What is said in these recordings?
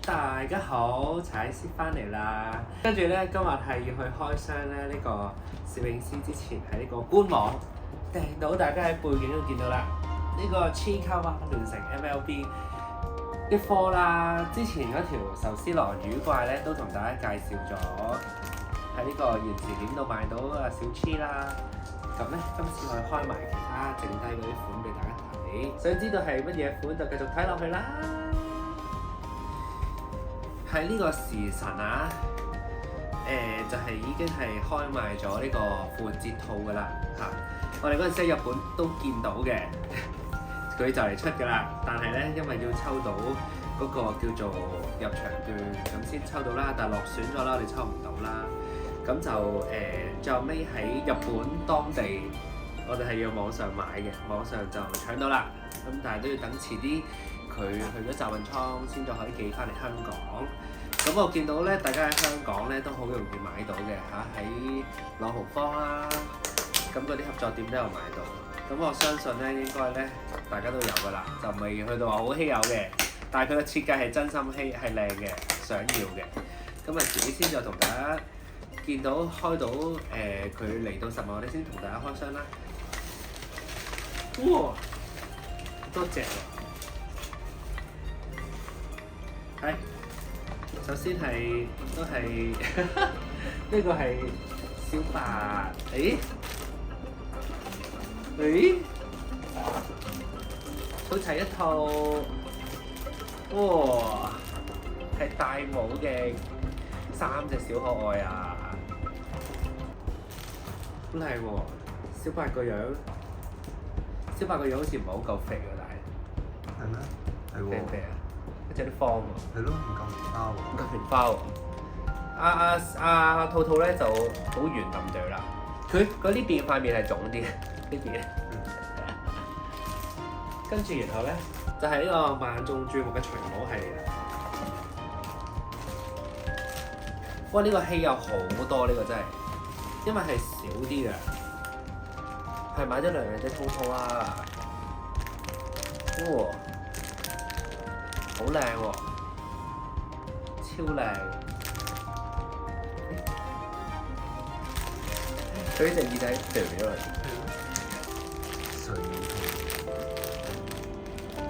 大家好，踩先翻嚟啦。跟住咧，今日係要去開箱咧，呢個攝影師之前喺呢個官網訂到，大家喺背景都見到啦。呢個 Chiikawa 聯成 MLB 嘅貨啦。之前嗰條壽司郎魚怪咧，都同大家介紹咗喺呢個原字點度買到啊小 Chi 啦。咁咧，今次我哋開埋其他剩低嗰啲款俾大家睇。想知道係乜嘢款就繼續睇落去啦。喺呢個時辰啊，就係已經係開賣咗呢個復活節套㗎啦嚇。我哋嗰陣時喺日本都見到嘅，佢就嚟出㗎啦。但係咧，因為要抽到嗰個叫做入場券，咁先抽到啦。但係落選咗啦，我哋抽唔到啦。咁就最後尾喺日本當地，我哋係要網上買嘅，網上就搶到啦。咁但係都要等遲啲。佢去咗集運倉先再可以寄翻嚟香港。咁我見到咧，大家喺香港咧都好容易買到嘅嚇，喺朗豪坊啦，咁嗰啲合作店都有買到。咁我相信咧，應該咧大家都有噶啦，就未去到話好稀有嘅。但係佢嘅設計係真心係靚嘅，想要嘅。咁啊，遲啲先再同大家見到開到佢嚟到實物，我哋先同大家開箱啦。哇！多隻喎〜係，首先係都係呢個係小白，好齊一套，哇，係戴帽嘅3隻小可愛啊，好靚喎！小白個樣好似唔係好夠肥喎，但係係咩？係喎。肥唔肥啊？一隻啲方喎，係咯，唔夠棉花喎。唔夠棉花喎。兔兔咧就好圓揼對啦。佢呢邊塊面係腫啲嘅，呢邊。跟住然後咧就係呢個萬眾注目嘅除帽系列啦。哇！呢個稀有好多，呢個真係，因為係少啲嘅，係買咗2隻兔兔啦。哇！好靚喎，超靚！佢呢隻耳仔掉咗嚟，水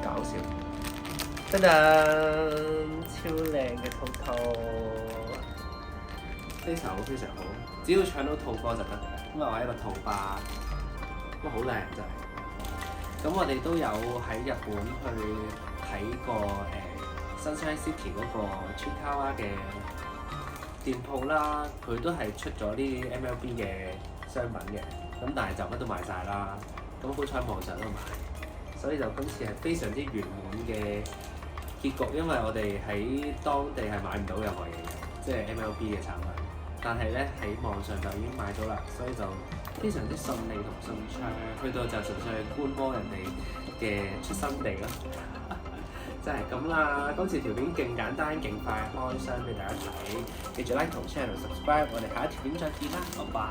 搞笑！噔噔，超靚嘅兔兔，非常好，非常好！只要搶到兔哥就得，因為我係一個兔爸，哇，好靚真係！咁我哋都有喺日本去睇過Sunshine City 嗰個 Chiikawa 嘅店鋪啦，佢都係出咗啲 MLB 嘅商品嘅，咁但係就乜都賣晒啦。咁好彩網上都買，所以就今次係非常之圓滿嘅結局，因為我哋喺當地係買唔到任何嘢嘅，即係 MLB 嘅產品。但係咧喺網上就已經買到啦，所以就非常之順利同順暢，去到就純粹係觀摩人哋嘅出生地咯。就係咁啦，今次條片勁簡單勁快開箱俾大家睇，記住 like 同 channel subscribe，我哋下一條片再見啦，拜拜。